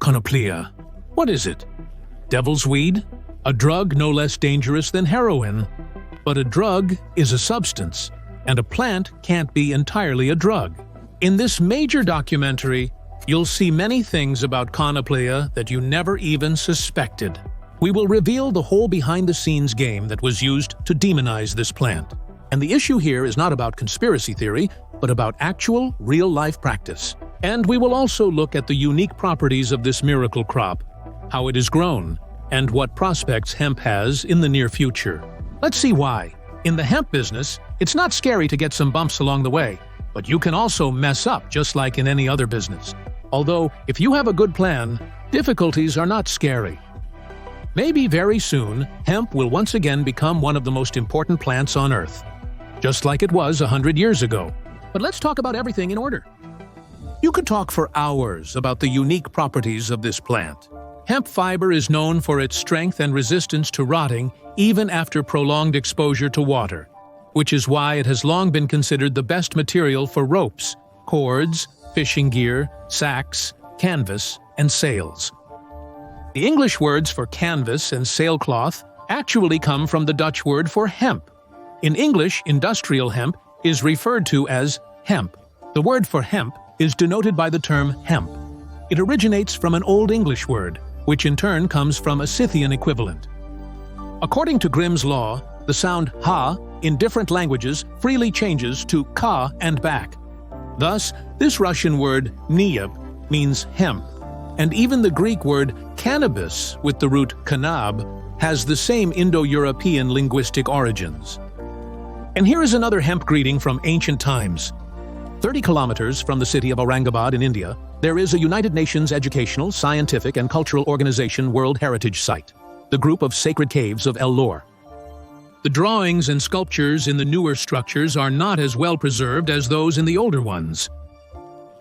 Konoplya. What is it? Devil's weed? A drug no less dangerous than heroin. But a drug is a substance, and a plant can't be entirely a drug. In this major documentary, you'll see many things about Konoplya that you never even suspected. We will reveal the whole behind-the-scenes game that was used to demonize this plant. And the issue here is not about conspiracy theory, but about actual, real-life practice. And we will also look at the unique properties of this miracle crop, how it is grown, and what prospects hemp has in the near future. Let's see why. In the hemp business, it's not scary to get some bumps along the way, but you can also mess up just like in any other business. Although, if you have a good plan, difficulties are not scary. Maybe very soon, hemp will once again become one of the most important plants on Earth, just like it was 100 years ago. But let's talk about everything in order. You could talk for hours about the unique properties of this plant. Hemp fiber is known for its strength and resistance to rotting even after prolonged exposure to water, which is why it has long been considered the best material for ropes, cords, fishing gear, sacks, canvas, and sails. The English words for canvas and sailcloth actually come from the Dutch word for hemp. In English, industrial hemp is referred to as hemp. The word for hemp is denoted by the term hemp. It originates from an Old English word, which in turn comes from a Scythian equivalent. According to Grimm's law, the sound ha in different languages freely changes to ka and back. Thus, this Russian word niyab means hemp, and even the Greek word cannabis with the root kanab has the same Indo-European linguistic origins. And here is another hemp greeting from ancient times. 30 kilometers from the city of Aurangabad in India, there is a United Nations Educational, Scientific and Cultural Organization World Heritage Site, the group of sacred caves of Ellore. The drawings and sculptures in the newer structures are not as well preserved as those in the older ones.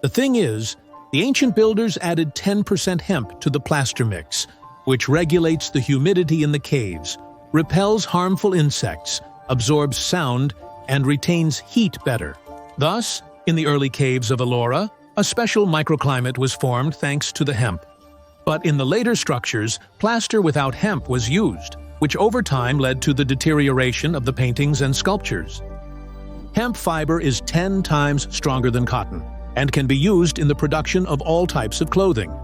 The thing is, the ancient builders added 10% hemp to the plaster mix, which regulates the humidity in the caves, repels harmful insects, absorbs sound, and retains heat better. Thus, in the early caves of Ellora, a special microclimate was formed thanks to the hemp. But in the later structures, plaster without hemp was used, which over time led to the deterioration of the paintings and sculptures. Hemp fiber is 10 times stronger than cotton, and can be used in the production of all types of clothing.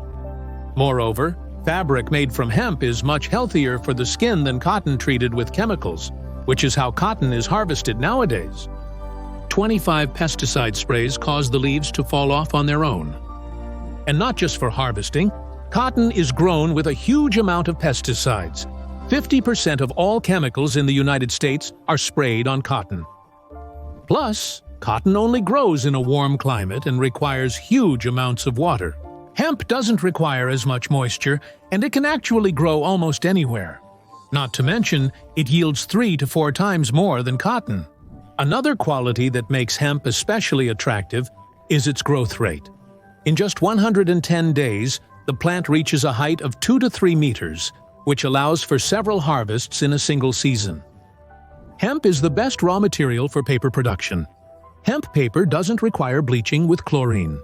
Moreover, fabric made from hemp is much healthier for the skin than cotton treated with chemicals, which is how cotton is harvested nowadays. 25 pesticide sprays cause the leaves to fall off on their own. And not just for harvesting, cotton is grown with a huge amount of pesticides. 50% of all chemicals in the United States are sprayed on cotton. Plus, cotton only grows in a warm climate and requires huge amounts of water. Hemp doesn't require as much moisture, and it can actually grow almost anywhere. Not to mention, it yields 3 to 4 times more than cotton. Another quality that makes hemp especially attractive is its growth rate. In just 110 days, the plant reaches a height of 2 to 3 meters, which allows for several harvests in a single season. Hemp is the best raw material for paper production. Hemp paper doesn't require bleaching with chlorine.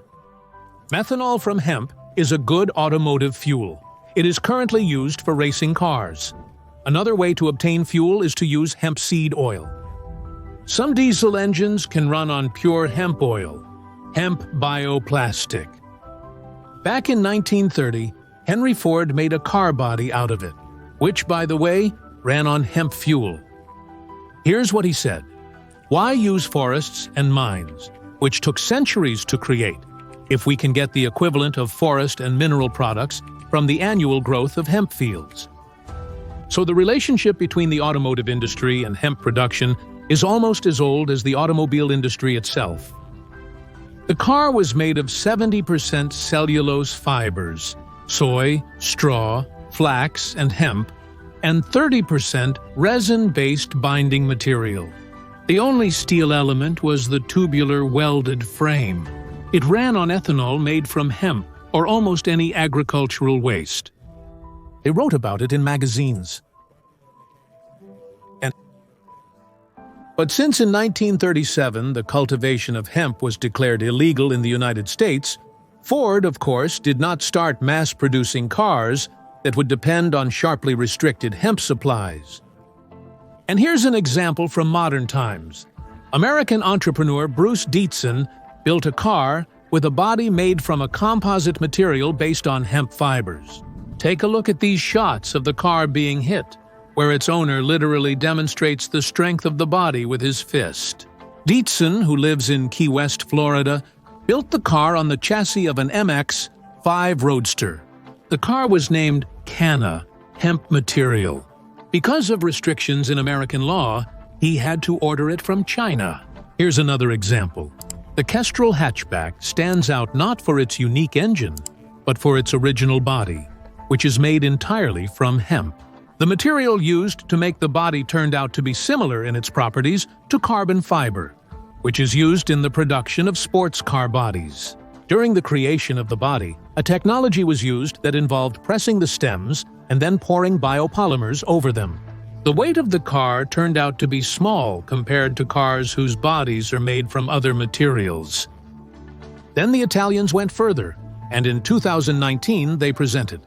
Methanol from hemp is a good automotive fuel. It is currently used for racing cars. Another way to obtain fuel is to use hemp seed oil. Some diesel engines can run on pure hemp oil, hemp bioplastic. Back in 1930, Henry Ford made a car body out of it, which, by the way, ran on hemp fuel. Here's what he said: "Why use forests and mines, which took centuries to create, if we can get the equivalent of forest and mineral products from the annual growth of hemp fields?" So the relationship between the automotive industry and hemp production is almost as old as the automobile industry itself. The car was made of 70% cellulose fibers, soy, straw, flax, and hemp, and 30% resin-based binding material. The only steel element was the tubular welded frame. It ran on ethanol made from hemp or almost any agricultural waste. They wrote about it in magazines. But since in 1937 the cultivation of hemp was declared illegal in the United States, Ford, of course, did not start mass-producing cars that would depend on sharply restricted hemp supplies. And here's an example from modern times. American entrepreneur Bruce Dietzen built a car with a body made from a composite material based on hemp fibers. Take a look at these shots of the car being hit, where its owner literally demonstrates the strength of the body with his fist. Dietzen, who lives in Key West, Florida, built the car on the chassis of an MX-5 Roadster. The car was named Canna, hemp material. Because of restrictions in American law, he had to order it from China. Here's another example. The Kestrel hatchback stands out not for its unique engine, but for its original body, which is made entirely from hemp. The material used to make the body turned out to be similar in its properties to carbon fiber, which is used in the production of sports car bodies. During the creation of the body, a technology was used that involved pressing the stems and then pouring biopolymers over them. The weight of the car turned out to be small compared to cars whose bodies are made from other materials. Then the Italians went further, and in 2019 they presented.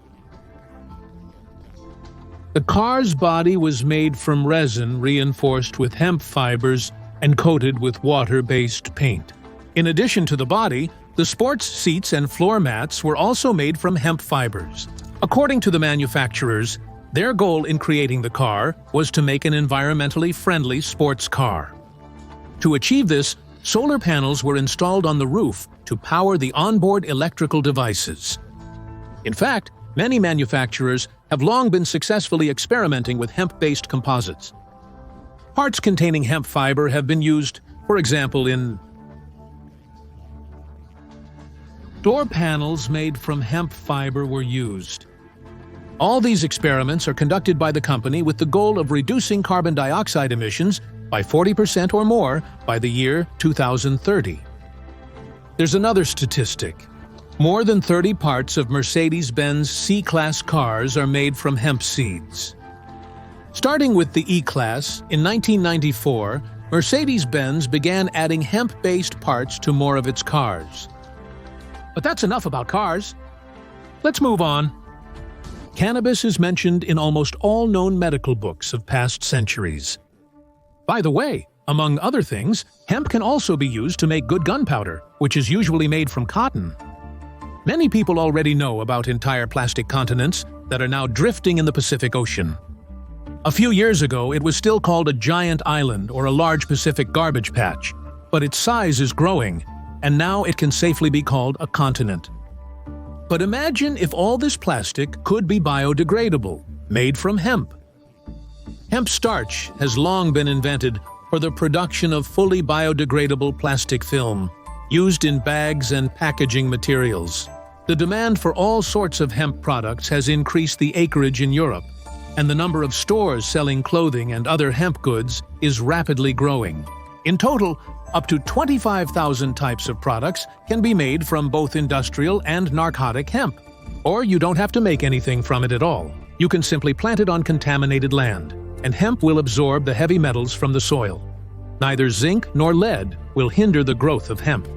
The car's body was made from resin reinforced with hemp fibers and coated with water-based paint. In addition to the body, the sports seats and floor mats were also made from hemp fibers. According to the manufacturers, their goal in creating the car was to make an environmentally friendly sports car. To achieve this, solar panels were installed on the roof to power the onboard electrical devices. In fact, many manufacturers have long been successfully experimenting with hemp-based composites. Parts containing hemp fiber have been used, for example, in door panels made from hemp fiber were used. All these experiments are conducted by the company with the goal of reducing carbon dioxide emissions by 40% or more by the year 2030. There's another statistic. More than 30 parts of Mercedes-Benz C-Class cars are made from hemp seeds. Starting with the E-Class, in 1994, Mercedes-Benz began adding hemp-based parts to more of its cars. But that's enough about cars. Let's move on. Cannabis is mentioned in almost all known medical books of past centuries. By the way, among other things, hemp can also be used to make good gunpowder, which is usually made from cotton. Many people already know about entire plastic continents that are now drifting in the Pacific Ocean. A few years ago, it was still called a giant island or a large Pacific garbage patch, but its size is growing, and now it can safely be called a continent. But imagine if all this plastic could be biodegradable, made from hemp. Hemp starch has long been invented for the production of fully biodegradable plastic film, used in bags and packaging materials. The demand for all sorts of hemp products has increased the acreage in Europe, and the number of stores selling clothing and other hemp goods is rapidly growing. In total, up to 25,000 types of products can be made from both industrial and narcotic hemp. Or you don't have to make anything from it at all. You can simply plant it on contaminated land, and hemp will absorb the heavy metals from the soil. Neither zinc nor lead will hinder the growth of hemp.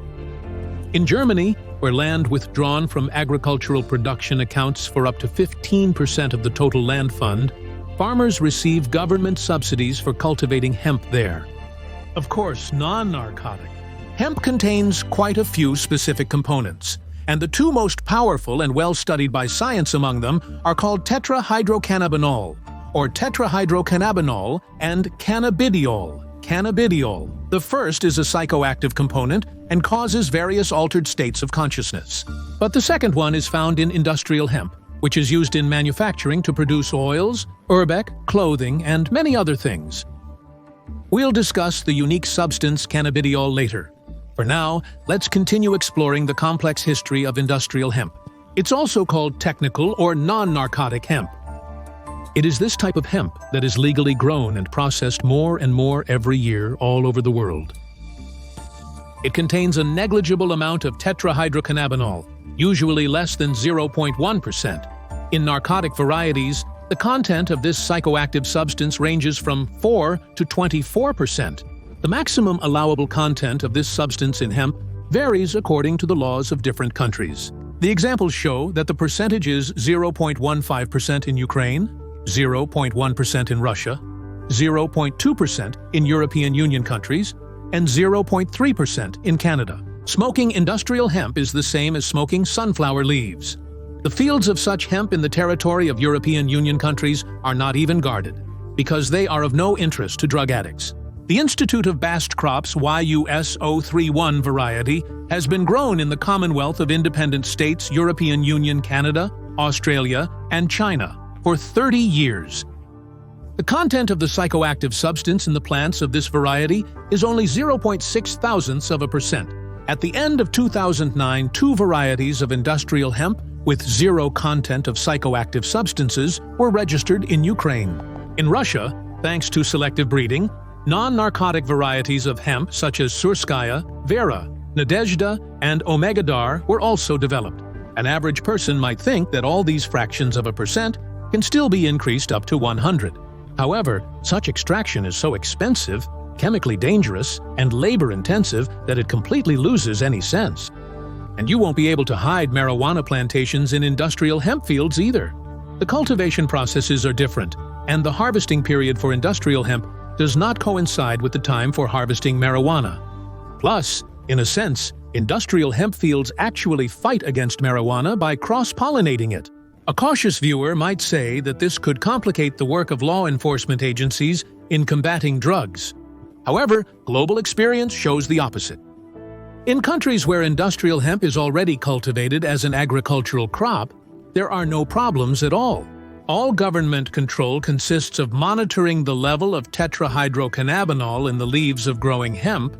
In Germany, where land withdrawn from agricultural production accounts for up to 15% of the total land fund, farmers receive government subsidies for cultivating hemp there. Of course, non-narcotic. Hemp contains quite a few specific components, and the two most powerful and well-studied by science among them are called tetrahydrocannabinol, or tetrahydrocannabinol, and cannabidiol. Cannabidiol. The first is a psychoactive component and causes various altered states of consciousness. But the second one is found in industrial hemp, which is used in manufacturing to produce oils, urbex, clothing, and many other things. We'll discuss the unique substance cannabidiol later. For now, let's continue exploring the complex history of industrial hemp. It's also called technical or non-narcotic hemp. It is this type of hemp that is legally grown and processed more and more every year all over the world. It contains a negligible amount of tetrahydrocannabinol, usually less than 0.1%. In narcotic varieties, the content of this psychoactive substance ranges from 4 to 24%. The maximum allowable content of this substance in hemp varies according to the laws of different countries. The examples show that the percentage is 0.15% in Ukraine, 0.1% in Russia, 0.2% in European Union countries, and 0.3% in Canada. Smoking industrial hemp is the same as smoking sunflower leaves. The fields of such hemp in the territory of European Union countries are not even guarded, because they are of no interest to drug addicts. The Institute of Bast Crops YUS-031 variety has been grown in the Commonwealth of Independent States, European Union, Canada, Australia, and China for 30 years. The content of the psychoactive substance in the plants of this variety is only 0.6 thousandths of a percent. At the end of 2009, 2 varieties of industrial hemp with zero content of psychoactive substances were registered in Ukraine. In Russia, thanks to selective breeding, non-narcotic varieties of hemp such as Surskaya, Vera, Nadezhda, and Omegadar were also developed. An average person might think that all these fractions of a percent can still be increased up to 100. However, such extraction is so expensive, chemically dangerous, and labor-intensive that it completely loses any sense. And you won't be able to hide marijuana plantations in industrial hemp fields either. The cultivation processes are different, and the harvesting period for industrial hemp does not coincide with the time for harvesting marijuana. Plus, in a sense, industrial hemp fields actually fight against marijuana by cross-pollinating it. A cautious viewer might say that this could complicate the work of law enforcement agencies in combating drugs. However, global experience shows the opposite. In countries where industrial hemp is already cultivated as an agricultural crop, there are no problems at all. All government control consists of monitoring the level of tetrahydrocannabinol in the leaves of growing hemp,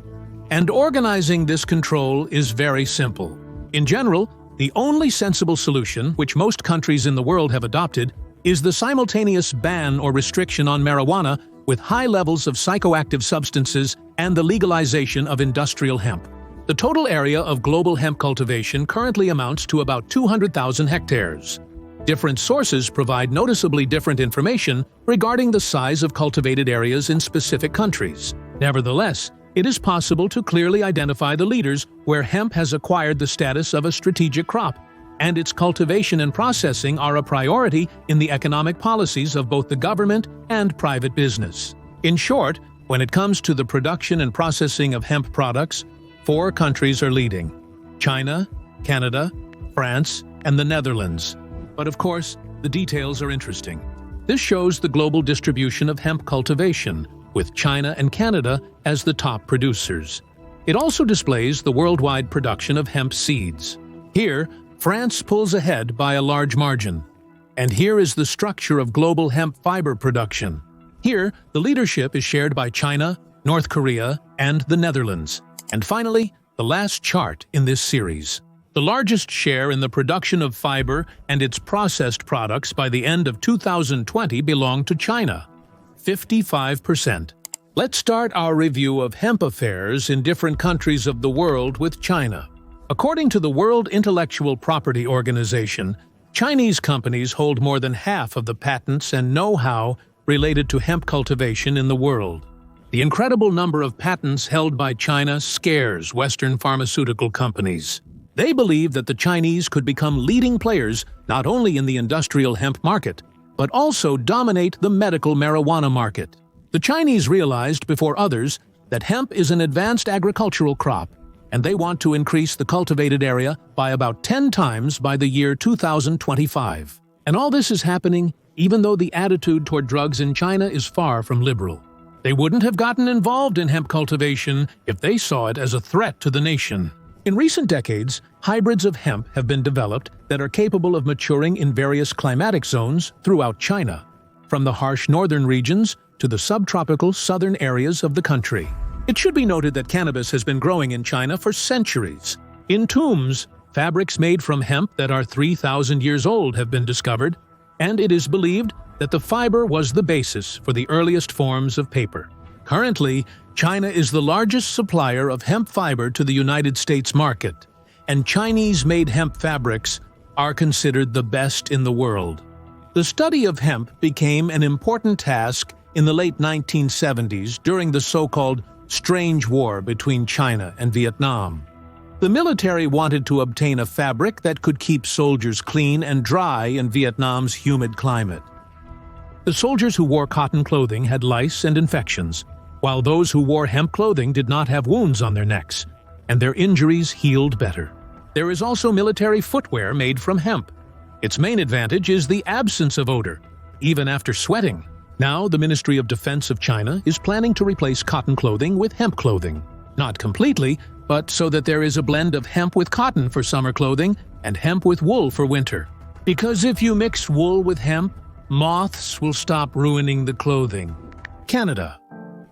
and organizing this control is very simple. In general, the only sensible solution, which most countries in the world have adopted, is the simultaneous ban or restriction on marijuana with high levels of psychoactive substances and the legalization of industrial hemp. The total area of global hemp cultivation currently amounts to about 200,000 hectares. Different sources provide noticeably different information regarding the size of cultivated areas in specific countries. Nevertheless, it is possible to clearly identify the leaders where hemp has acquired the status of a strategic crop, and its cultivation and processing are a priority in the economic policies of both the government and private business. In short, when it comes to the production and processing of hemp products, 4 countries are leading: China, Canada, France, and the Netherlands. But of course, the details are interesting. This shows the global distribution of hemp cultivation, with China and Canada as the top producers. It also displays the worldwide production of hemp seeds. Here, France pulls ahead by a large margin. And here is the structure of global hemp fiber production. Here, the leadership is shared by China, North Korea, and the Netherlands. And finally, the last chart in this series. The largest share in the production of fiber and its processed products by the end of 2020 belonged to China, 55%. Let's start our review of hemp affairs in different countries of the world with China. According to the World Intellectual Property Organization, Chinese companies hold more than half of the patents and know-how related to hemp cultivation in the world. The incredible number of patents held by China scares Western pharmaceutical companies. They believe that the Chinese could become leading players not only in the industrial hemp market, but also dominate the medical marijuana market. The Chinese realized before others that hemp is an advanced agricultural crop, and they want to increase the cultivated area by about 10 times by the year 2025. And all this is happening even though the attitude toward drugs in China is far from liberal. They wouldn't have gotten involved in hemp cultivation if they saw it as a threat to the nation. In recent decades, hybrids of hemp have been developed that are capable of maturing in various climatic zones throughout China, from the harsh northern regions to the subtropical southern areas of the country. It should be noted that cannabis has been growing in China for centuries. In tombs, fabrics made from hemp that are 3,000 years old have been discovered, and it is believed that the fiber was the basis for the earliest forms of paper. Currently, China is the largest supplier of hemp fiber to the United States market, and Chinese-made hemp fabrics are considered the best in the world. The study of hemp became an important task in the late 1970s during the so-called Strange War between China and Vietnam. The The military wanted to obtain a fabric that could keep soldiers clean and dry in Vietnam's humid climate. The soldiers who wore cotton clothing had lice and infections, while those who wore hemp clothing did not have wounds on their necks, and their injuries healed better. There is also military footwear made from hemp. Its main advantage is the absence of odor, even after sweating. Now, the Ministry of Defense of China is planning to replace cotton clothing with hemp clothing. Not completely, but so that there is a blend of hemp with cotton for summer clothing and hemp with wool for winter. Because if you mix wool with hemp, moths will stop ruining the clothing. Canada.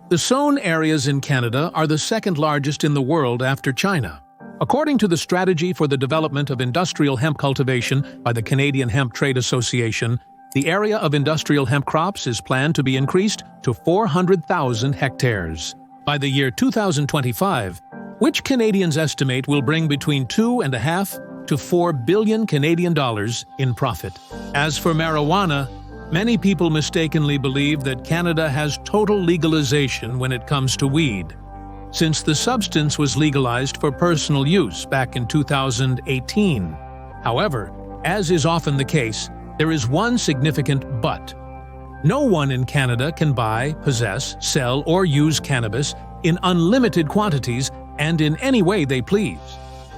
The sown areas in Canada are the second largest in the world after China. According to the Strategy for the Development of Industrial Hemp Cultivation by the Canadian Hemp Trade Association, the area of industrial hemp crops is planned to be increased to 400,000 hectares. By the year 2025, which Canadians estimate will bring between $2.5 to $4 billion Canadian dollars in profit. As for marijuana, many people mistakenly believe that Canada has total legalization when it comes to weed, since the substance was legalized for personal use back in 2018. However, as is often the case, there is one significant but. No one in Canada can buy, possess, sell, or use cannabis in unlimited quantities and in any way they please.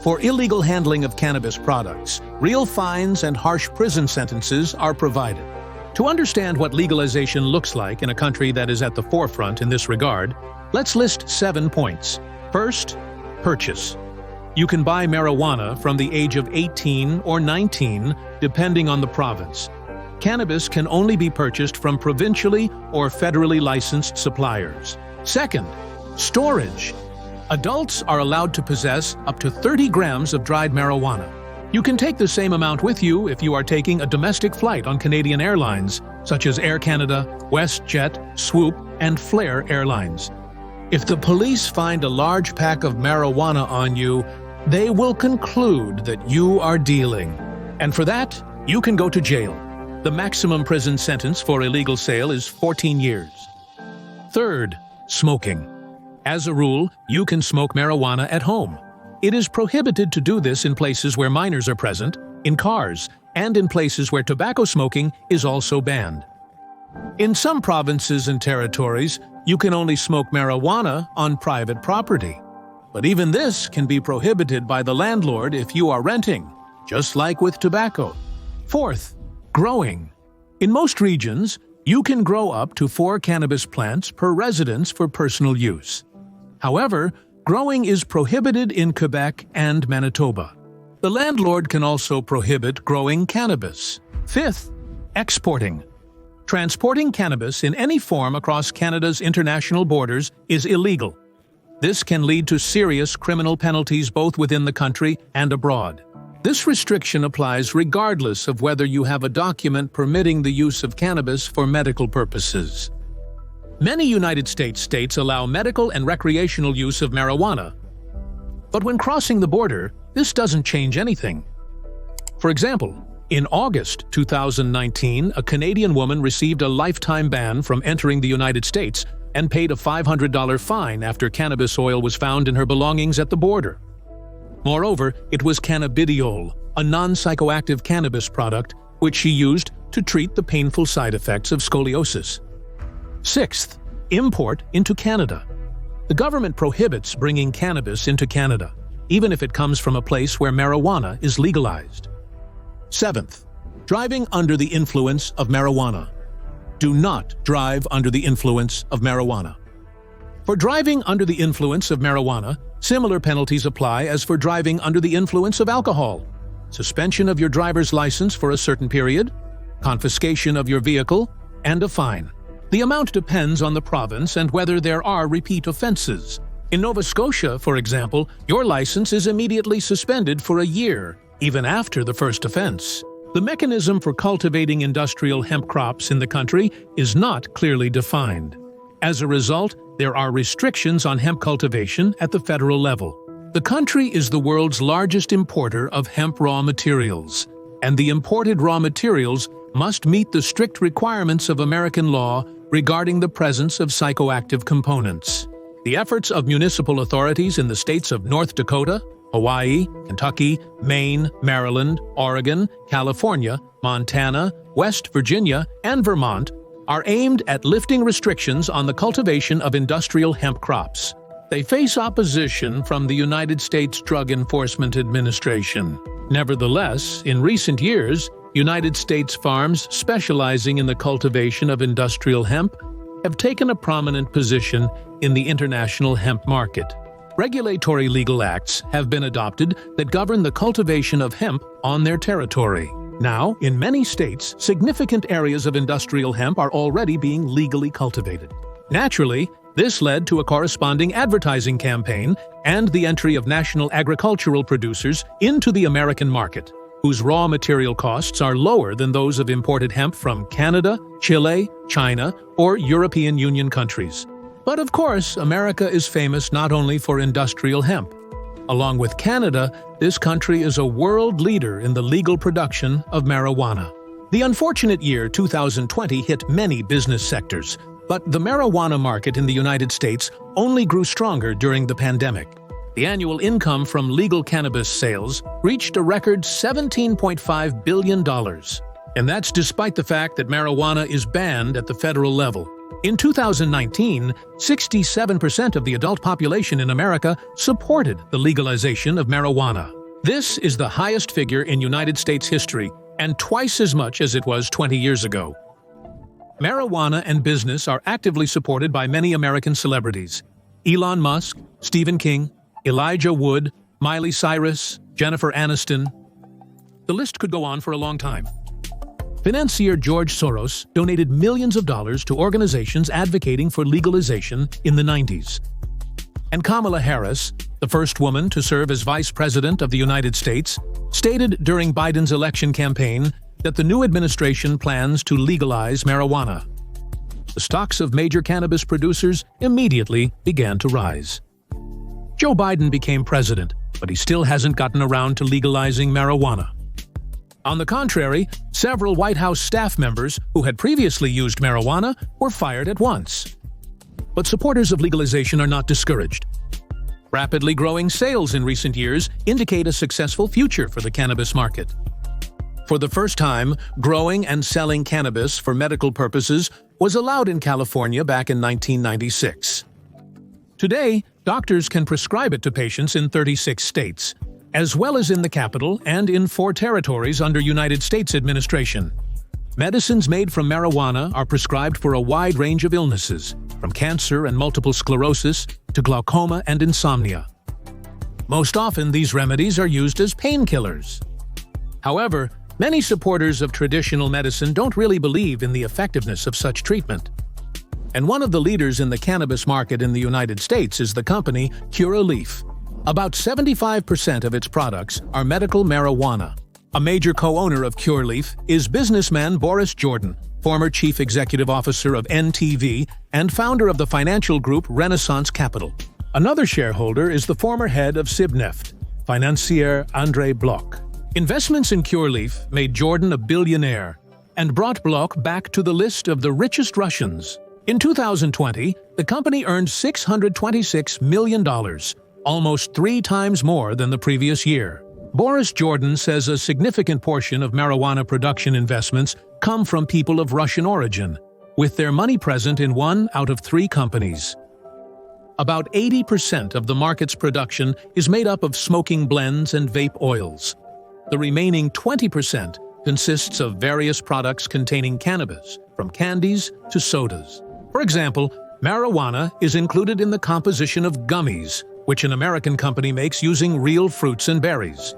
For illegal handling of cannabis products, real fines and harsh prison sentences are provided. To understand what legalization looks like in a country that is at the forefront in this regard, let's list 7 points. First, purchase. You can buy marijuana from the age of 18 or 19, depending on the province. Cannabis can only be purchased from provincially or federally licensed suppliers. Second, storage. Adults are allowed to possess up to 30 grams of dried marijuana. You can take the same amount with you if you are taking a domestic flight on Canadian Airlines, such as Air Canada, WestJet, Swoop, and Flair Airlines. If the police find a large pack of marijuana on you, they will conclude that you are dealing. And for that, you can go to jail. The maximum prison sentence for illegal sale is 14 years. Third, smoking. As a rule, you can smoke marijuana at home. It is prohibited to do this in places where minors are present, in cars, and in places where tobacco smoking is also banned. In some provinces and territories, you can only smoke marijuana on private property. But even this can be prohibited by the landlord if you are renting, just like with tobacco. Fourth, growing. In most regions, you can grow up to 4 cannabis plants per residence for personal use. However, growing is prohibited in Quebec and Manitoba. The landlord can also prohibit growing cannabis. Fifth, exporting. Transporting cannabis in any form across Canada's international borders is illegal. This can lead to serious criminal penalties both within the country and abroad. This restriction applies regardless of whether you have a document permitting the use of cannabis for medical purposes. Many United States states allow medical and recreational use of marijuana. But when crossing the border, this doesn't change anything. For example, in August 2019, a Canadian woman received a lifetime ban from entering the United States and paid a $500 fine after cannabis oil was found in her belongings at the border. Moreover, it was cannabidiol, a non-psychoactive cannabis product, which she used to treat the painful side effects of scoliosis. Sixth, import into Canada. The government prohibits bringing cannabis into Canada, even if it comes from a place where marijuana is legalized. Seventh, driving under the influence of marijuana. Do not drive under the influence of marijuana. For driving under the influence of marijuana, similar penalties apply as for driving under the influence of alcohol: suspension of your driver's license for a certain period, confiscation of your vehicle, and a fine. The amount depends on the province and whether there are repeat offenses. In Nova Scotia, for example, your license is immediately suspended for a year, even after the first offense. The mechanism for cultivating industrial hemp crops in the country is not clearly defined. As a result, there are restrictions on hemp cultivation at the federal level. The country is the world's largest importer of hemp raw materials, and the imported raw materials must meet the strict requirements of American law regarding the presence of psychoactive components. The efforts of municipal authorities in the states of North Dakota, Hawaii, Kentucky, Maine, Maryland, Oregon, California, Montana, West Virginia, and Vermont are aimed at lifting restrictions on the cultivation of industrial hemp crops. They face opposition from the United States Drug Enforcement Administration. Nevertheless, in recent years, United States farms specializing in the cultivation of industrial hemp have taken a prominent position in the international hemp market. Regulatory legal acts have been adopted that govern the cultivation of hemp on their territory. Now, in many states, significant areas of industrial hemp are already being legally cultivated. Naturally, this led to a corresponding advertising campaign and the entry of national agricultural producers into the American market, whose raw material costs are lower than those of imported hemp from Canada, Chile, China, or European Union countries. But of course, America is famous not only for industrial hemp. Along with Canada, this country is a world leader in the legal production of marijuana. The unfortunate year 2020 hit many business sectors, but the marijuana market in the United States only grew stronger during the pandemic. The annual income from legal cannabis sales reached a record $17.5 billion. And that's despite the fact that marijuana is banned at the federal level. In 2019, 67% of the adult population in America supported the legalization of marijuana. This is the highest figure in United States history, and twice as much as it was 20 years ago. Marijuana and business are actively supported by many American celebrities: Elon Musk, Stephen King, Elijah Wood, Miley Cyrus, Jennifer Aniston. The list could go on for a long time. Financier George Soros donated millions of dollars to organizations advocating for legalization in the 90s. And Kamala Harris, the first woman to serve as Vice President of the United States, stated during Biden's election campaign that the new administration plans to legalize marijuana. The stocks of major cannabis producers immediately began to rise. Joe Biden became president, but he still hasn't gotten around to legalizing marijuana. On the contrary, several White House staff members who had previously used marijuana were fired at once. But supporters of legalization are not discouraged. Rapidly growing sales in recent years indicate a successful future for the cannabis market. For the first time, growing and selling cannabis for medical purposes was allowed in California back in 1996. Today, doctors can prescribe it to patients in 36 states, as well as in the capital and in 4 territories under United States administration. Medicines made from marijuana are prescribed for a wide range of illnesses, from cancer and multiple sclerosis to glaucoma and insomnia. Most often, these remedies are used as painkillers. However, many supporters of traditional medicine don't really believe in the effectiveness of such treatment. And one of the leaders in the cannabis market in the United States is the company Curaleaf. About 75% of its products are medical marijuana. A major co-owner of Curaleaf is businessman Boris Jordan, former chief executive officer of NTV and founder of the financial group Renaissance Capital. Another shareholder is the former head of Sibneft, financier André Bloch. Investments in Curaleaf made Jordan a billionaire and brought Bloch back to the list of the richest Russians. In 2020, the company earned $626 million, almost 3 times more than the previous year. Boris Jordan says a significant portion of marijuana production investments come from people of Russian origin, with their money present in 1 out of 3 companies. About 80% of the market's production is made up of smoking blends and vape oils. The remaining 20% consists of various products containing cannabis, from candies to sodas. For example, marijuana is included in the composition of gummies, which an American company makes using real fruits and berries.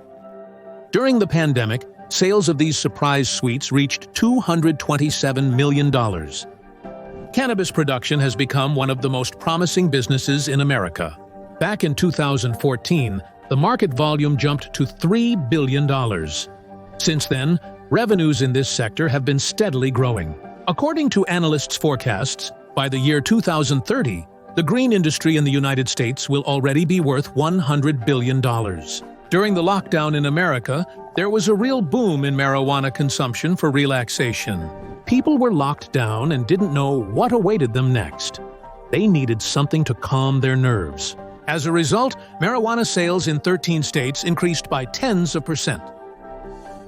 During the pandemic, sales of these surprise sweets reached $227 million. Cannabis production has become one of the most promising businesses in America. Back in 2014, the market volume jumped to $3 billion. Since then, revenues in this sector have been steadily growing. According to analysts' forecasts, by the year 2030, the green industry in the United States will already be worth $100 billion. During the lockdown in America, there was a real boom in marijuana consumption for relaxation. People were locked down and didn't know what awaited them next. They needed something to calm their nerves. As a result, marijuana sales in 13 states increased by tens of percent.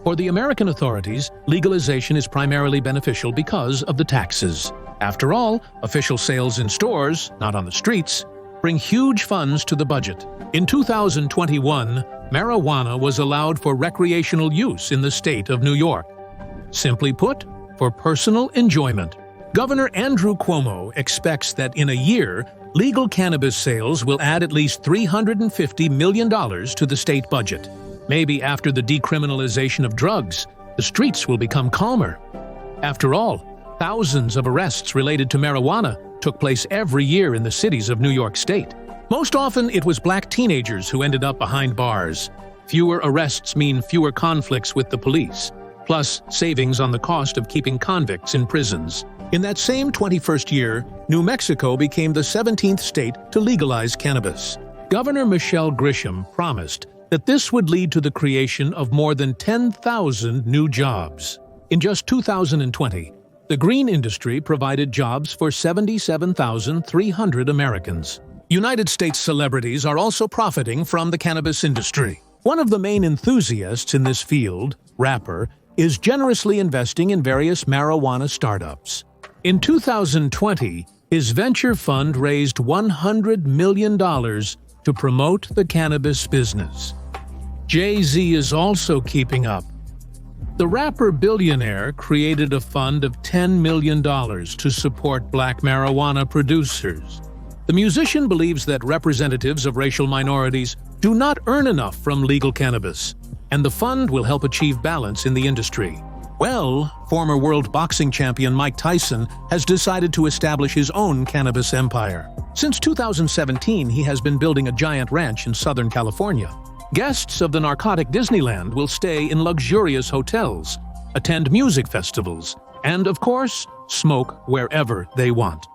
For the American authorities, legalization is primarily beneficial because of the taxes. After all, official sales in stores, not on the streets, bring huge funds to the budget. In 2021, marijuana was allowed for recreational use in the state of New York. Simply put, for personal enjoyment. Governor Andrew Cuomo expects that in a year, legal cannabis sales will add at least $350 million to the state budget. Maybe after the decriminalization of drugs, the streets will become calmer. After all, thousands of arrests related to marijuana took place every year in the cities of New York State. Most often, it was black teenagers who ended up behind bars. Fewer arrests mean fewer conflicts with the police, plus savings on the cost of keeping convicts in prisons. In that same 21st year, New Mexico became the 17th state to legalize cannabis. Governor Michelle Grisham promised that this would lead to the creation of more than 10,000 new jobs. In just 2020, the green industry provided jobs for 77,300 Americans. United States celebrities are also profiting from the cannabis industry. One of the main enthusiasts in this field, rapper, is generously investing in various marijuana startups. In 2020, his venture fund raised $100 million to promote the cannabis business. Jay-Z is also keeping up. The rapper billionaire created a fund of $10 million to support black marijuana producers. The musician believes that representatives of racial minorities do not earn enough from legal cannabis, and the fund will help achieve balance in the industry. Well, former world boxing champion Mike Tyson has decided to establish his own cannabis empire. Since 2017, he has been building a giant ranch in Southern California. Guests of the narcotic Disneyland will stay in luxurious hotels, attend music festivals, and, of course, smoke wherever they want.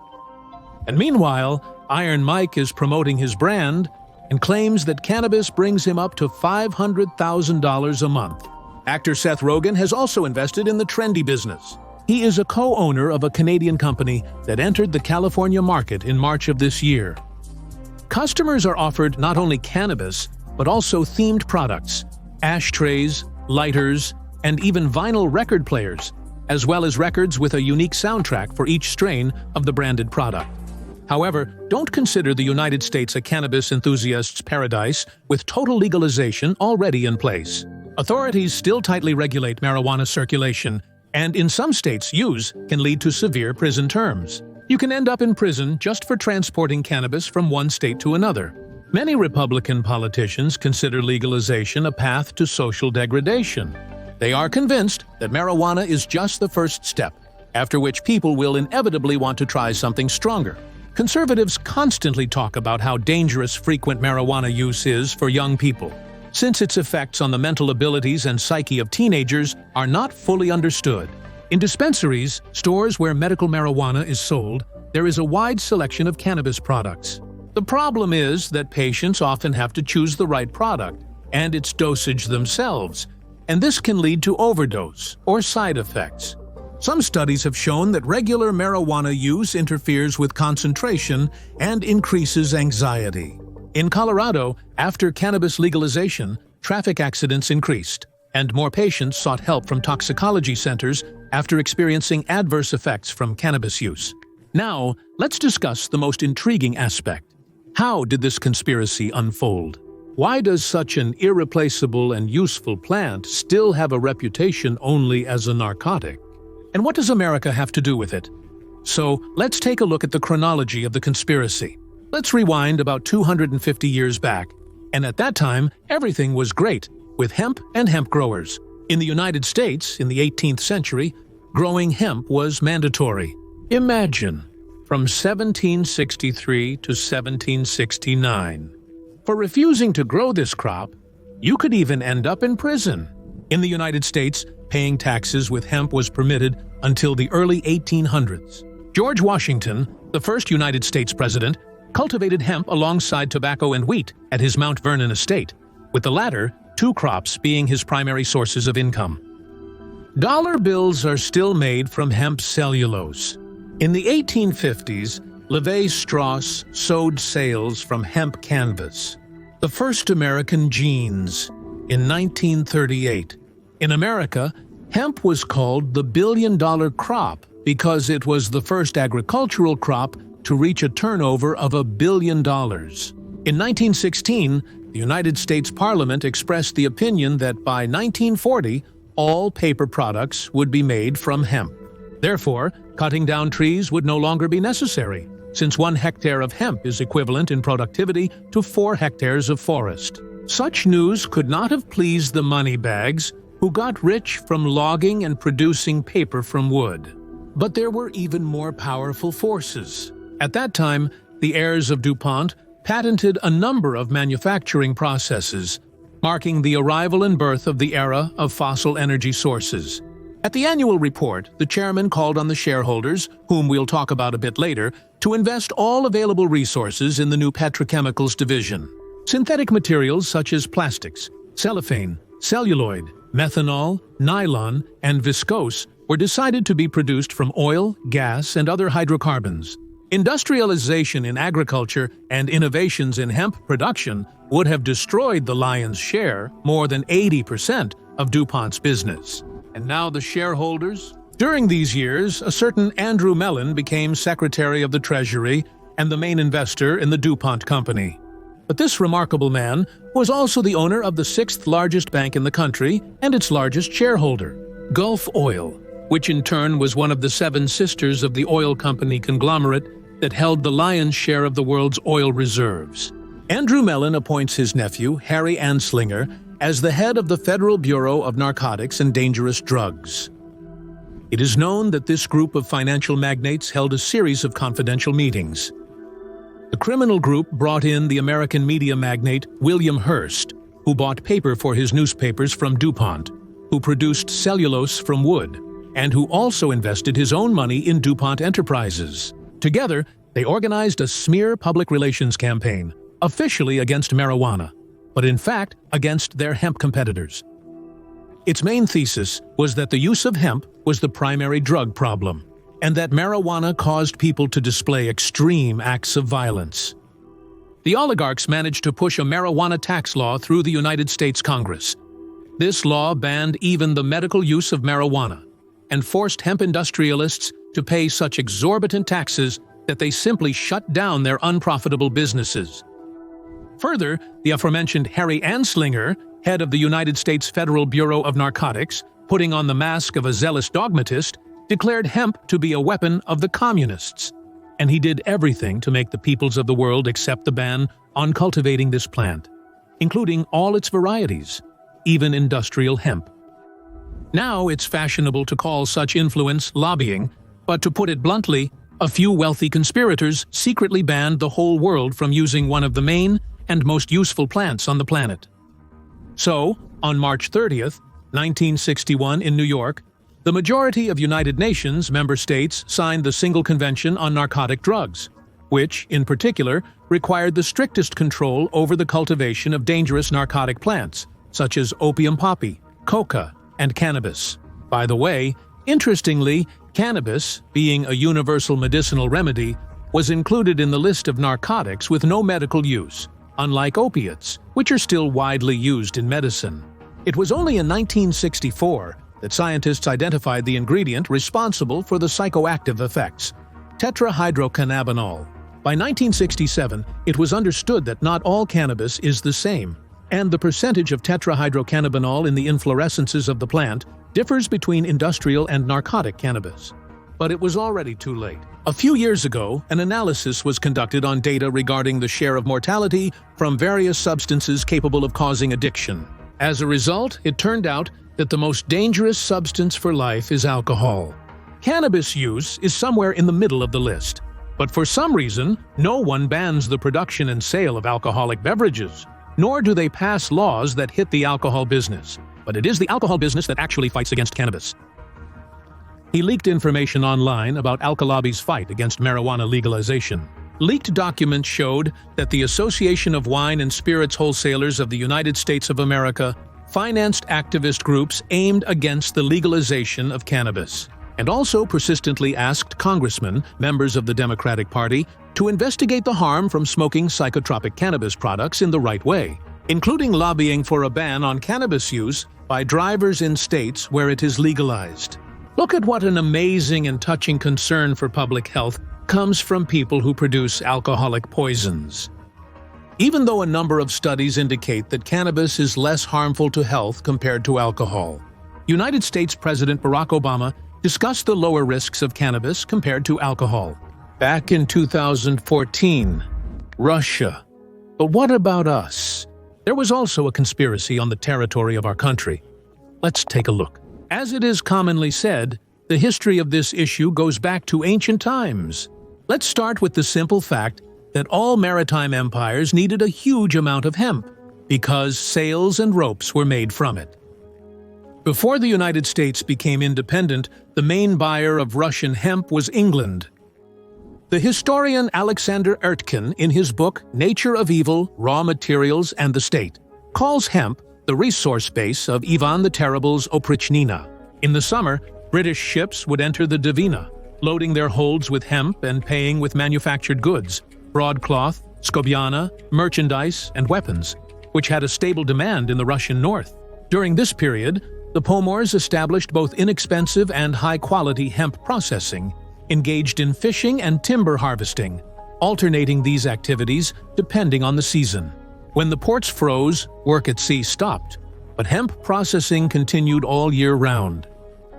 And meanwhile, Iron Mike is promoting his brand and claims that cannabis brings him up to $500,000 a month. Actor Seth Rogen has also invested in the trendy business. He is a co-owner of a Canadian company that entered the California market in March of this year. Customers are offered not only cannabis, but also themed products, ashtrays, lighters, and even vinyl record players, as well as records with a unique soundtrack for each strain of the branded product. However, don't consider the United States a cannabis enthusiast's paradise with total legalization already in place. Authorities still tightly regulate marijuana circulation, and in some states, use can lead to severe prison terms. You can end up in prison just for transporting cannabis from one state to another. Many Republican politicians consider legalization a path to social degradation. They are convinced that marijuana is just the first step, after which people will inevitably want to try something stronger. Conservatives constantly talk about how dangerous frequent marijuana use is for young people, since its effects on the mental abilities and psyche of teenagers are not fully understood. In dispensaries, stores where medical marijuana is sold, there is a wide selection of cannabis products. The problem is that patients often have to choose the right product and its dosage themselves, and this can lead to overdose or side effects. Some studies have shown that regular marijuana use interferes with concentration and increases anxiety. In Colorado, after cannabis legalization, traffic accidents increased, and more patients sought help from toxicology centers after experiencing adverse effects from cannabis use. Now, let's discuss the most intriguing aspect. How did this conspiracy unfold? Why does such an irreplaceable and useful plant still have a reputation only as a narcotic? And what does America have to do with it? So, let's take a look at the chronology of the conspiracy. Let's rewind about 250 years back. And at that time, everything was great, with hemp and hemp growers. In the United States, in the 18th century, growing hemp was mandatory. Imagine, from 1763 to 1769. For refusing to grow this crop, you could even end up in prison. In the United States, paying taxes with hemp was permitted until the early 1800s. George Washington, the first United States president, cultivated hemp alongside tobacco and wheat at his Mount Vernon estate, with the latter, two crops being his primary sources of income. Dollar bills are still made from hemp cellulose. In the 1850s, Levi Strauss sowed sails from hemp canvas. The first American jeans in 1938. In America, hemp was called the billion-dollar crop because it was the first agricultural crop to reach a turnover of $1 billion. In 1916, the United States Parliament expressed the opinion that by 1940, all paper products would be made from hemp. Therefore, cutting down trees would no longer be necessary, since 1 hectare of hemp is equivalent in productivity to 4 hectares of forest. Such news could not have pleased the moneybags who got rich from logging and producing paper from wood. But there were even more powerful forces. At that time, the heirs of DuPont patented a number of manufacturing processes, marking the arrival and birth of the era of fossil energy sources. At the annual report, the chairman called on the shareholders, whom we'll talk about a bit later, to invest all available resources in the new petrochemicals division. Synthetic materials such as plastics, cellophane, celluloid, methanol, nylon, and viscose were decided to be produced from oil, gas, and other hydrocarbons. Industrialization in agriculture and innovations in hemp production would have destroyed the lion's share, more than 80% of DuPont's business. And now the shareholders? During these years, a certain Andrew Mellon became Secretary of the Treasury and the main investor in the DuPont Company. But this remarkable man was also the owner of the 6th largest bank in the country and its largest shareholder, Gulf Oil, which in turn was one of the 7 sisters of the oil company conglomerate that held the lion's share of the world's oil reserves. Andrew Mellon appoints his nephew, Harry Anslinger, as the head of the Federal Bureau of Narcotics and Dangerous Drugs. It is known that this group of financial magnates held a series of confidential meetings. The criminal group brought in the American media magnate William Hearst, who bought paper for his newspapers from DuPont, who produced cellulose from wood, and who also invested his own money in DuPont Enterprises. Together, they organized a smear public relations campaign, officially against marijuana, but in fact against their hemp competitors. Its main thesis was that the use of hemp was the primary drug problem, and that marijuana caused people to display extreme acts of violence. The oligarchs managed to push a marijuana tax law through the United States Congress. This law banned even the medical use of marijuana and forced hemp industrialists to pay such exorbitant taxes that they simply shut down their unprofitable businesses. Further, the aforementioned Harry Anslinger, head of the United States Federal Bureau of Narcotics, putting on the mask of a zealous dogmatist, declared hemp to be a weapon of the communists, and he did everything to make the peoples of the world accept the ban on cultivating this plant, including all its varieties, even industrial hemp. Now it's fashionable to call such influence lobbying, but to put it bluntly, a few wealthy conspirators secretly banned the whole world from using one of the main and most useful plants on the planet. So, on March 30th, 1961 in New York, the majority of United Nations member states signed the Single Convention on Narcotic Drugs, which, in particular, required the strictest control over the cultivation of dangerous narcotic plants, such as opium poppy, coca, and cannabis. By the way, interestingly, cannabis, being a universal medicinal remedy, was included in the list of narcotics with no medical use, unlike opiates, which are still widely used in medicine. It was only in 1964 that scientists identified the ingredient responsible for the psychoactive effects, tetrahydrocannabinol. By 1967, it was understood that not all cannabis is the same, and the percentage of tetrahydrocannabinol in the inflorescences of the plant differs between industrial and narcotic cannabis. But it was already too late. A few years ago, an analysis was conducted on data regarding the share of mortality from various substances capable of causing addiction. As a result, it turned out that the most dangerous substance for life is alcohol. Cannabis use is somewhere in the middle of the list, but for some reason, no one bans the production and sale of alcoholic beverages, nor do they pass laws that hit the alcohol business. But it is the alcohol business that actually fights against cannabis. He leaked information online about Alkalobby's fight against marijuana legalization. Leaked documents showed that the Association of Wine and Spirits Wholesalers of the United States of America financed activist groups aimed against the legalization of cannabis. and also persistently asked congressmen, members of the Democratic Party, to investigate the harm from smoking psychotropic cannabis products in the right way, including lobbying for a ban on cannabis use by drivers in states where it is legalized. Look at what an amazing and touching concern for public health comes from people who produce alcoholic poisons. Even though a number of studies indicate that cannabis is less harmful to health compared to alcohol, United States President Barack Obama discussed the lower risks of cannabis compared to alcohol. Back in 2014, Russia. But what about us? There was also a conspiracy on the territory of our country. Let's take a look. As it is commonly said, the history of this issue goes back to ancient times. Let's start with the simple fact that all maritime empires needed a huge amount of hemp because sails and ropes were made from it. Before the United States became independent, the main buyer of Russian hemp was England. The historian Alexander Ertkin, in his book Nature of Evil, Raw Materials and the State, calls hemp the resource base of Ivan the Terrible's Oprichnina. In the summer, British ships would enter the Dvina, loading their holds with hemp and paying with manufactured goods, broadcloth, skobiana, merchandise, and weapons, which had a stable demand in the Russian north. During this period, the Pomors established both inexpensive and high-quality hemp processing, engaged in fishing and timber harvesting, alternating these activities depending on the season. When the ports froze, work at sea stopped, but hemp processing continued all year round.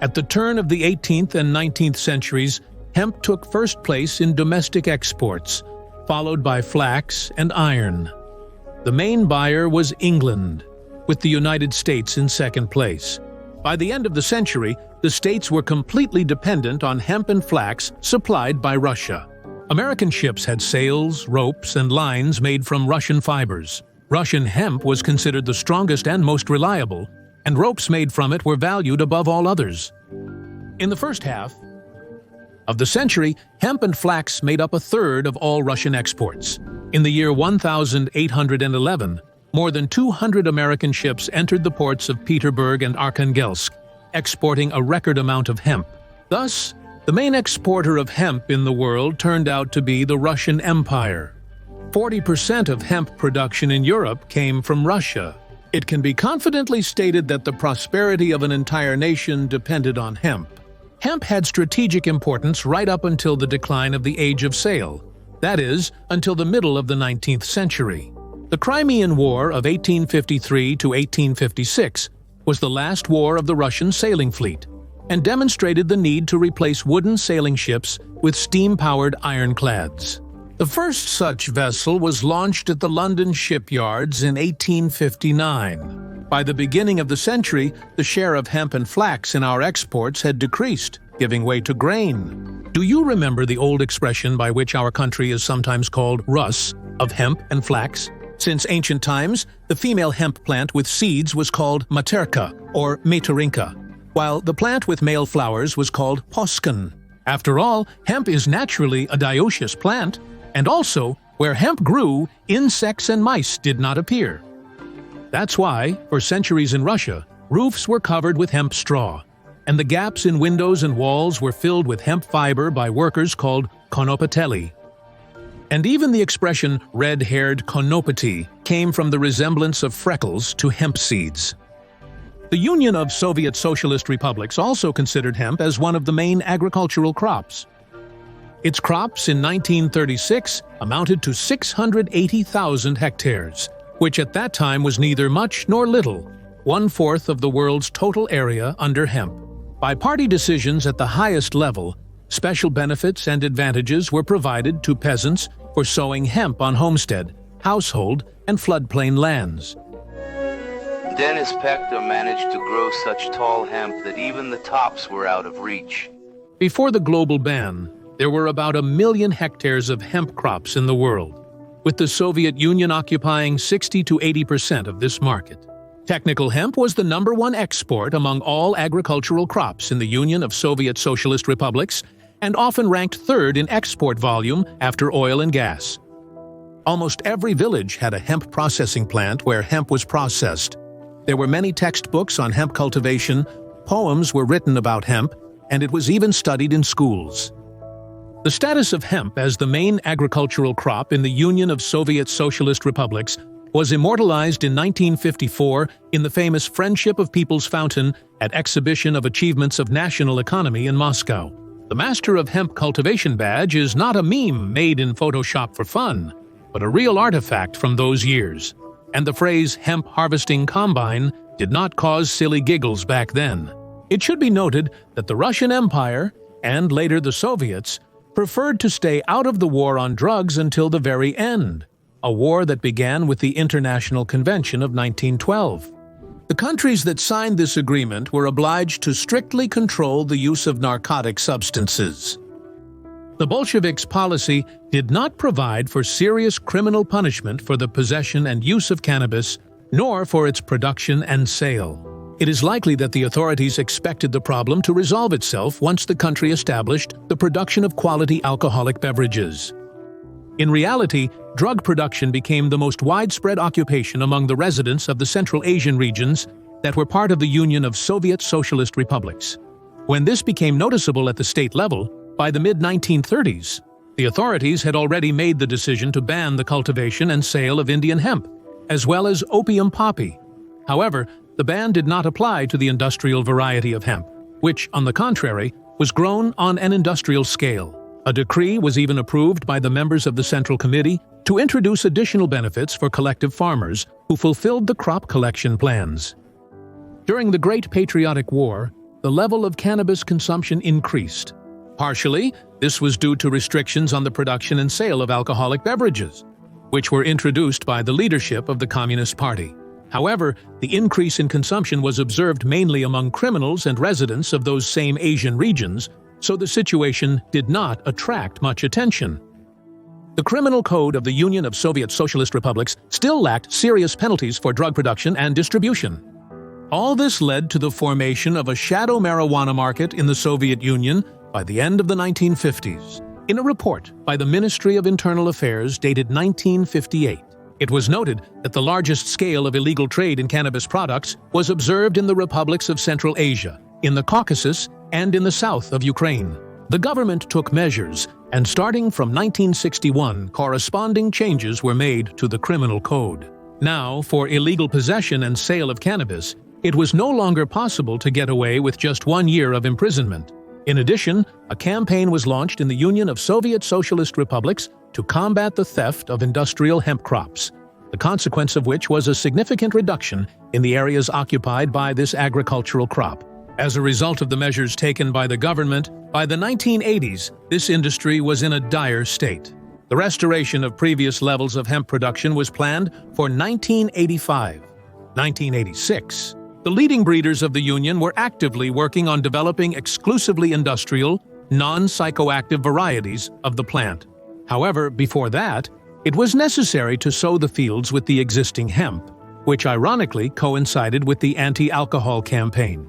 At the turn of the 18th and 19th centuries, hemp took first place in domestic exports, followed by flax and iron. The main buyer was England, with the United States in second place. By the end of the century, the states were completely dependent on hemp and flax supplied by Russia. American ships had sails, ropes, and lines made from Russian fibers. Russian hemp was considered the strongest and most reliable, and ropes made from it were valued above all others. In the first half of the century, hemp and flax made up a third of all Russian exports. In the year 1811, more than 200 American ships entered the ports of Petersburg and Arkhangelsk, exporting a record amount of hemp. Thus, the main exporter of hemp in the world turned out to be the Russian Empire. 40% of hemp production in Europe came from Russia. It can be confidently stated that the prosperity of an entire nation depended on hemp. Hemp had strategic importance right up until the decline of the Age of Sail, that is, until the middle of the 19th century. The Crimean War of 1853 to 1856 was the last war of the Russian sailing fleet, and demonstrated the need to replace wooden sailing ships with steam-powered ironclads. The first such vessel was launched at the London shipyards in 1859. By the beginning of the century, the share of hemp and flax in our exports had decreased, giving way to grain. Do you remember the old expression by which our country is sometimes called Rus, of hemp and flax? Since ancient times, the female hemp plant with seeds was called materka or materinka, while the plant with male flowers was called poskan. After all, hemp is naturally a dioecious plant, and also, where hemp grew, insects and mice did not appear. That's why, for centuries in Russia, roofs were covered with hemp straw, and the gaps in windows and walls were filled with hemp fiber by workers called konopateli. And even the expression red-haired konopati came from the resemblance of freckles to hemp seeds. The Union of Soviet Socialist Republics also considered hemp as one of the main agricultural crops. Its crops in 1936 amounted to 680,000 hectares, which at that time was neither much nor little, 1/4 of the world's total area under hemp. By party decisions at the highest level, special benefits and advantages were provided to peasants for sowing hemp on homestead, household, and floodplain lands. Dennis Pector managed to grow such tall hemp that even the tops were out of reach. Before the global ban, there were about 1 million hectares of hemp crops in the world, with the Soviet Union occupying 60 to 80% of this market. Technical hemp was the #1 export among all agricultural crops in the Union of Soviet Socialist Republics and often ranked third in export volume after oil and gas. Almost every village had a hemp processing plant where hemp was processed. There were many textbooks on hemp cultivation, poems were written about hemp, and it was even studied in schools. The status of hemp as the main agricultural crop in the Union of Soviet Socialist Republics was immortalized in 1954 in the famous Friendship of People's Fountain at Exhibition of Achievements of National Economy in Moscow. The Master of Hemp Cultivation badge is not a meme made in Photoshop for fun, but a real artifact from those years. And the phrase hemp harvesting combine did not cause silly giggles back then. It should be noted that the Russian Empire, and later the Soviets, preferred to stay out of the war on drugs until the very end, a war that began with the International Convention of 1912. The countries that signed this agreement were obliged to strictly control the use of narcotic substances. The Bolsheviks' policy did not provide for serious criminal punishment for the possession and use of cannabis, nor for its production and sale. It is likely that the authorities expected the problem to resolve itself once the country established the production of quality alcoholic beverages. In reality, drug production became the most widespread occupation among the residents of the Central Asian regions that were part of the Union of Soviet Socialist Republics. When this became noticeable at the state level, by the mid-1930s, the authorities had already made the decision to ban the cultivation and sale of Indian hemp, as well as opium poppy. However, the ban did not apply to the industrial variety of hemp, which, on the contrary, was grown on an industrial scale. A decree was even approved by the members of the Central Committee to introduce additional benefits for collective farmers who fulfilled the crop collection plans. During the Great Patriotic War, the level of cannabis consumption increased. Partially, this was due to restrictions on the production and sale of alcoholic beverages, which were introduced by the leadership of the Communist Party. However, the increase in consumption was observed mainly among criminals and residents of those same Asian regions, so the situation did not attract much attention. The criminal code of the Union of Soviet Socialist Republics still lacked serious penalties for drug production and distribution. All this led to the formation of a shadow marijuana market in the Soviet Union by the end of the 1950s. In a report by the Ministry of Internal Affairs dated 1958, it was noted that the largest scale of illegal trade in cannabis products was observed in the republics of Central Asia, in the Caucasus, and in the south of Ukraine. The government took measures, and starting from 1961, corresponding changes were made to the criminal code. Now, for illegal possession and sale of cannabis, it was no longer possible to get away with just 1 year of imprisonment. In addition, a campaign was launched in the Union of Soviet Socialist Republics to combat the theft of industrial hemp crops, the consequence of which was a significant reduction in the areas occupied by this agricultural crop. As a result of the measures taken by the government, by the 1980s, this industry was in a dire state. The restoration of previous levels of hemp production was planned for 1985. 1986, the leading breeders of the Union were actively working on developing exclusively industrial, non-psychoactive varieties of the plant. However, before that, it was necessary to sow the fields with the existing hemp, which ironically coincided with the anti-alcohol campaign.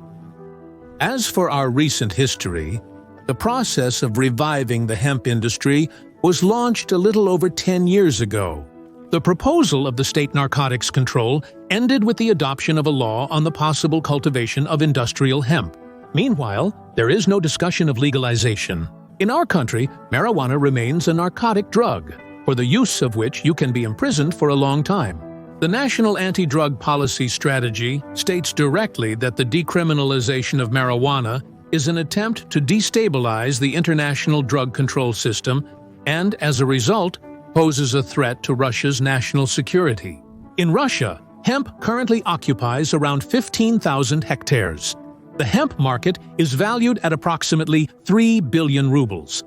As for our recent history, the process of reviving the hemp industry was launched a little over 10 years ago. The proposal of the State Narcotics Control ended with the adoption of a law on the possible cultivation of industrial hemp. Meanwhile, there is no discussion of legalization. In our country, marijuana remains a narcotic drug, for the use of which you can be imprisoned for a long time. The National Anti-Drug Policy Strategy states directly that the decriminalization of marijuana is an attempt to destabilize the international drug control system and, as a result, poses a threat to Russia's national security. In Russia, hemp currently occupies around 15,000 hectares. The hemp market is valued at approximately 3 billion rubles.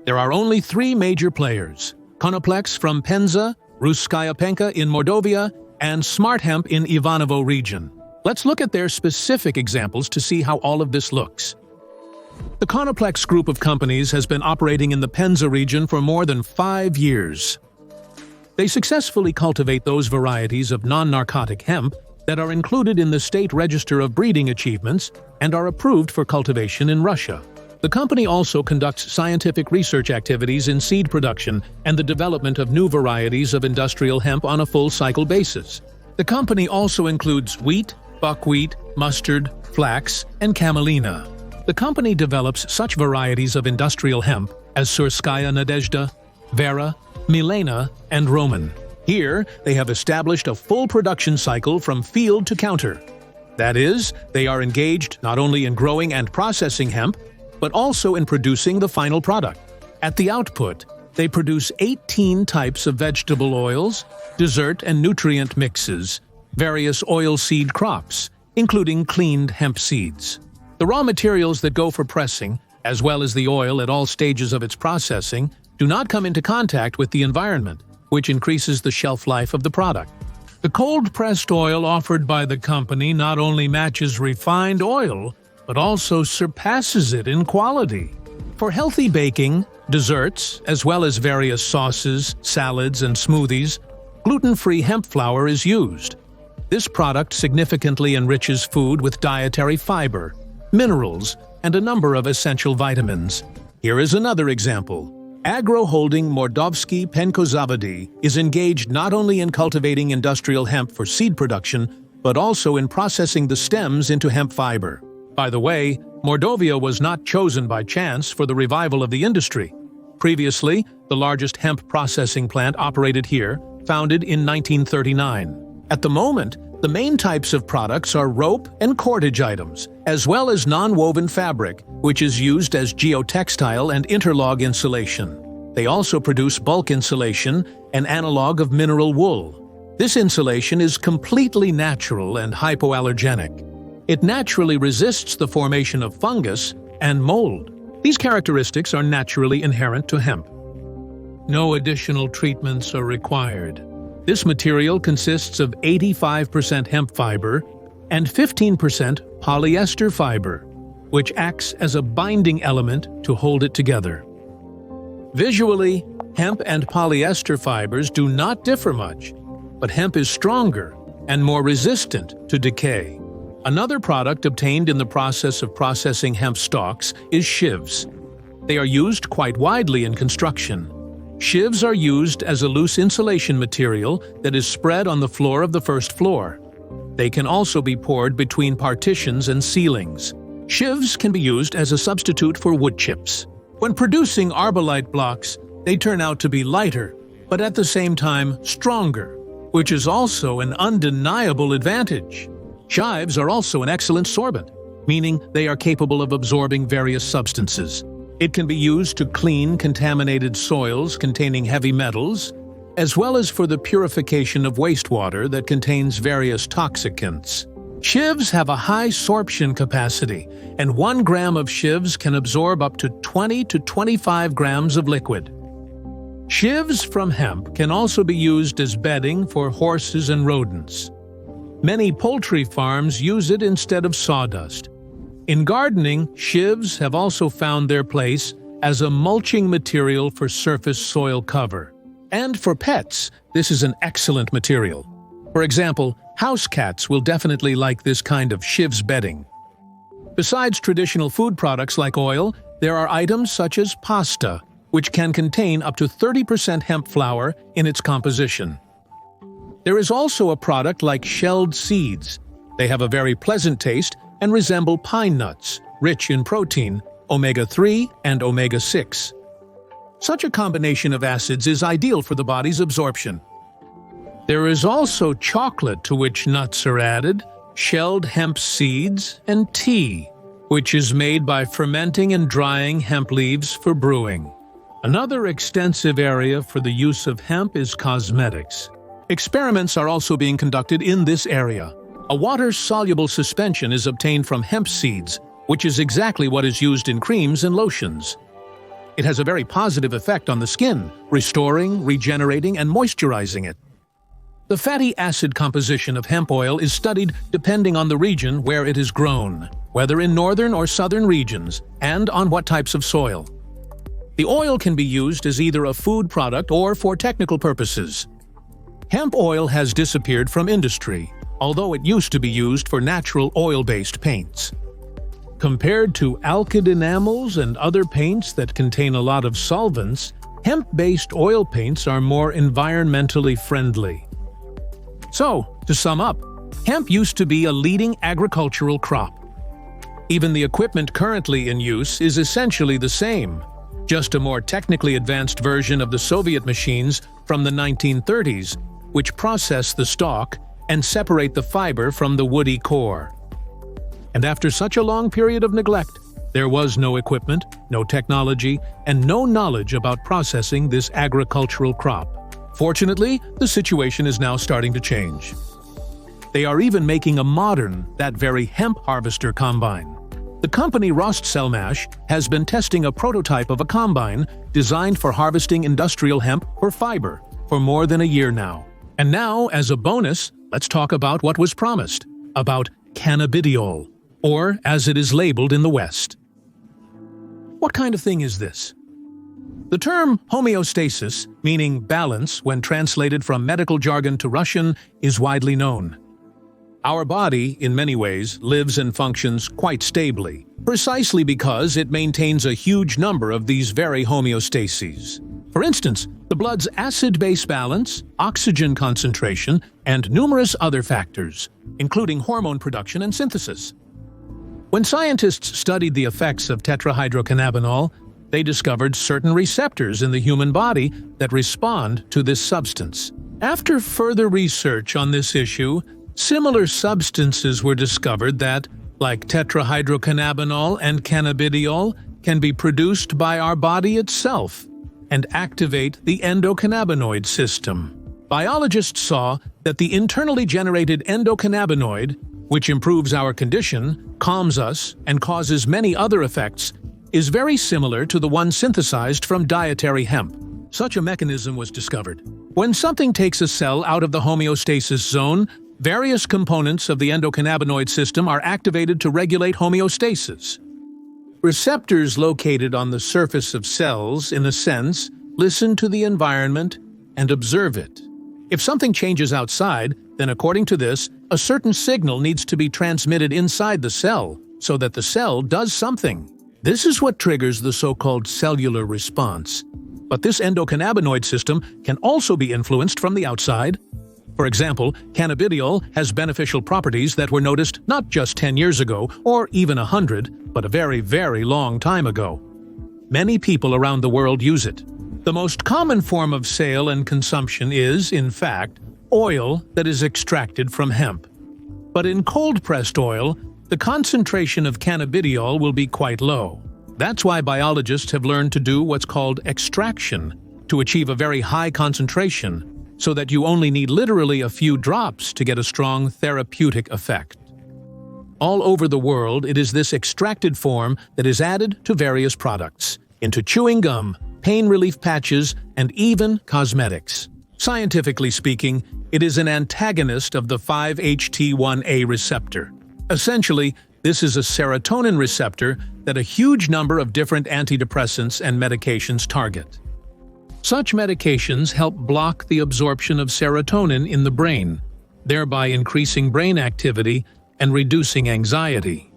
There are only 3 major players: Konoplya from Penza, Russkaya Penka in Mordovia, and Smart Hemp in Ivanovo region. Let's look at their specific examples to see how all of this looks. The Konoplya group of companies has been operating in the Penza region for more than 5 years. They successfully cultivate those varieties of non-narcotic hemp that are included in the State Register of Breeding Achievements and are approved for cultivation in Russia. The company also conducts scientific research activities in seed production and the development of new varieties of industrial hemp on a full-cycle basis. The company also includes wheat, buckwheat, mustard, flax, and camelina. The company develops such varieties of industrial hemp as Surskaya Nadezhda, Vera, Milena, and Roman. Here, they have established a full production cycle from field to counter. That is, they are engaged not only in growing and processing hemp, but also in producing the final product. At the output, they produce 18 types of vegetable oils, dessert and nutrient mixes, various oilseed crops, including cleaned hemp seeds. The raw materials that go for pressing, as well as the oil at all stages of its processing, do not come into contact with the environment, which increases the shelf life of the product. The cold-pressed oil offered by the company not only matches refined oil, but also surpasses it in quality. For healthy baking, desserts, as well as various sauces, salads, and smoothies, gluten-free hemp flour is used. This product significantly enriches food with dietary fiber, minerals, and a number of essential vitamins. Here is another example. Agro Holding Mordovsky Penkozavody is engaged not only in cultivating industrial hemp for seed production, but also in processing the stems into hemp fiber. By the way, Mordovia was not chosen by chance for the revival of the industry. Previously, the largest hemp processing plant operated here, founded in 1939. At the moment, the main types of products are rope and cordage items, as well as non-woven fabric, which is used as geotextile and interlog insulation. They also produce bulk insulation, an analog of mineral wool. This insulation is completely natural and hypoallergenic. It naturally resists the formation of fungus and mold. These characteristics are naturally inherent to hemp. No additional treatments are required. This material consists of 85% hemp fiber and 15% polyester fiber, which acts as a binding element to hold it together. Visually, hemp and polyester fibers do not differ much, but hemp is stronger and more resistant to decay. Another product obtained in the process of processing hemp stalks is sheaves. They are used quite widely in construction. Sheaves are used as a loose insulation material that is spread on the floor of the first floor. They can also be poured between partitions and ceilings. Sheaves can be used as a substitute for wood chips. When producing arbolite blocks, they turn out to be lighter, but at the same time stronger, which is also an undeniable advantage. Chives are also an excellent sorbent, meaning they are capable of absorbing various substances. It can be used to clean contaminated soils containing heavy metals, as well as for the purification of wastewater that contains various toxicants. Sheaves have a high sorption capacity, and 1 gram of sheaves can absorb up to 20 to 25 grams of liquid. Sheaves from hemp can also be used as bedding for horses and rodents. Many poultry farms use it instead of sawdust. In gardening, sheaves have also found their place as a mulching material for surface soil cover. And for pets, this is an excellent material. For example, house cats will definitely like this kind of sheaves bedding. Besides traditional food products like oil, there are items such as pasta, which can contain up to 30% hemp flour in its composition. There is also a product like shelled seeds. They have a very pleasant taste and resemble pine nuts, rich in protein, omega-3 and omega-6. Such a combination of acids is ideal for the body's absorption. There is also chocolate to which nuts are added, shelled hemp seeds, and tea, which is made by fermenting and drying hemp leaves for brewing. Another extensive area for the use of hemp is cosmetics. Experiments are also being conducted in this area. A water-soluble suspension is obtained from hemp seeds, which is exactly what is used in creams and lotions. It has a very positive effect on the skin, restoring, regenerating, and moisturizing it. The fatty acid composition of hemp oil is studied depending on the region where it is grown, whether in northern or southern regions, and on what types of soil. The oil can be used as either a food product or for technical purposes. Hemp oil has disappeared from industry, although it used to be used for natural oil-based paints. Compared to alkyd enamels and other paints that contain a lot of solvents, hemp-based oil paints are more environmentally friendly. So, to sum up, hemp used to be a leading agricultural crop. Even the equipment currently in use is essentially the same, just a more technically advanced version of the Soviet machines from the 1930s, which process the stalk and separate the fiber from the woody core. And after such a long period of neglect, there was no equipment, no technology, and no knowledge about processing this agricultural crop. Fortunately, the situation is now starting to change. They are even making a modern, that very hemp harvester combine. The company Rostselmash has been testing a prototype of a combine designed for harvesting industrial hemp for fiber for more than a year now. And now, as a bonus, let's talk about what was promised, about cannabidiol, or as it is labeled in the West. What kind of thing is this? The term homeostasis, meaning balance when translated from medical jargon to Russian, is widely known. Our body, in many ways, lives and functions quite stably, precisely because it maintains a huge number of these very homeostases. For instance, the blood's acid-base balance, oxygen concentration, and numerous other factors, including hormone production and synthesis. When scientists studied the effects of tetrahydrocannabinol, they discovered certain receptors in the human body that respond to this substance. After further research on this issue, similar substances were discovered that, like tetrahydrocannabinol and cannabidiol, can be produced by our body itself and activate the endocannabinoid system. Biologists saw that the internally generated endocannabinoid, which improves our condition, calms us, and causes many other effects, is very similar to the one synthesized from dietary hemp. Such a mechanism was discovered. When something takes a cell out of the homeostasis zone, various components of the endocannabinoid system are activated to regulate homeostasis. Receptors located on the surface of cells, in a sense, listen to the environment and observe it. If something changes outside, then according to this, a certain signal needs to be transmitted inside the cell so that the cell does something. This is what triggers the so-called cellular response. But this endocannabinoid system can also be influenced from the outside. For example, cannabidiol has beneficial properties that were noticed not just 10 years ago or even 100, but a very, very long time ago. Many people around the world use it. The most common form of sale and consumption is, in fact, oil that is extracted from hemp. But in cold-pressed oil, the concentration of cannabidiol will be quite low. That's why biologists have learned to do what's called extraction, to achieve a very high concentration, so that you only need literally a few drops to get a strong therapeutic effect. All over the world, it is this extracted form that is added to various products, into chewing gum, pain relief patches, and even cosmetics. Scientifically speaking, it is an antagonist of the 5-HT1A receptor. Essentially, this is a serotonin receptor that a huge number of different antidepressants and medications target. Such medications help block the absorption of serotonin in the brain, thereby increasing brain activity and reducing anxiety.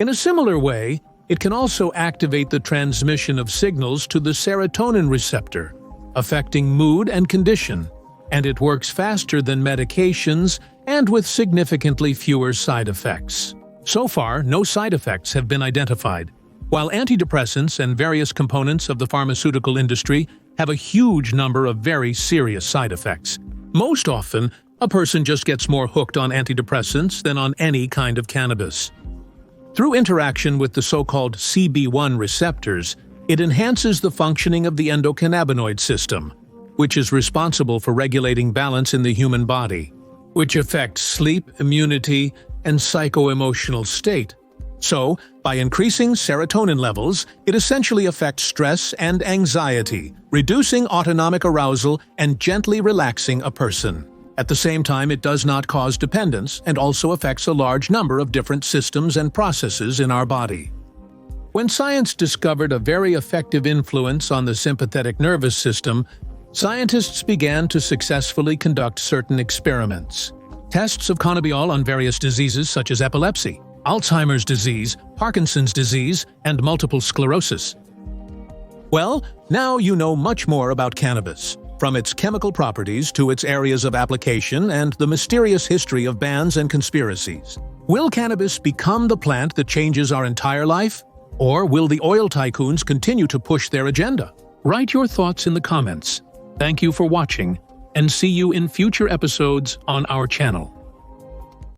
In a similar way, it can also activate the transmission of signals to the serotonin receptor, affecting mood and condition, and it works faster than medications and with significantly fewer side effects. So far, no side effects have been identified, while antidepressants and various components of the pharmaceutical industry have a huge number of very serious side effects. Most often, a person just gets more hooked on antidepressants than on any kind of cannabis. Through interaction with the so-called CB1 receptors, it enhances the functioning of the endocannabinoid system, which is responsible for regulating balance in the human body, which affects sleep, immunity, and psycho-emotional state. So, by increasing serotonin levels, it essentially affects stress and anxiety, reducing autonomic arousal and gently relaxing a person. At the same time, it does not cause dependence and also affects a large number of different systems and processes in our body. When science discovered a very effective influence on the sympathetic nervous system, scientists began to successfully conduct certain experiments. Tests of cannabidiol on various diseases such as epilepsy, Alzheimer's disease, Parkinson's disease, and multiple sclerosis. Well, now you know much more about cannabis. from its chemical properties to its areas of application and the mysterious history of bans and conspiracies. Will cannabis become the plant that changes our entire life? Or will the oil tycoons continue to push their agenda? Write your thoughts in the comments. Thank you for watching, and see you in future episodes on our channel.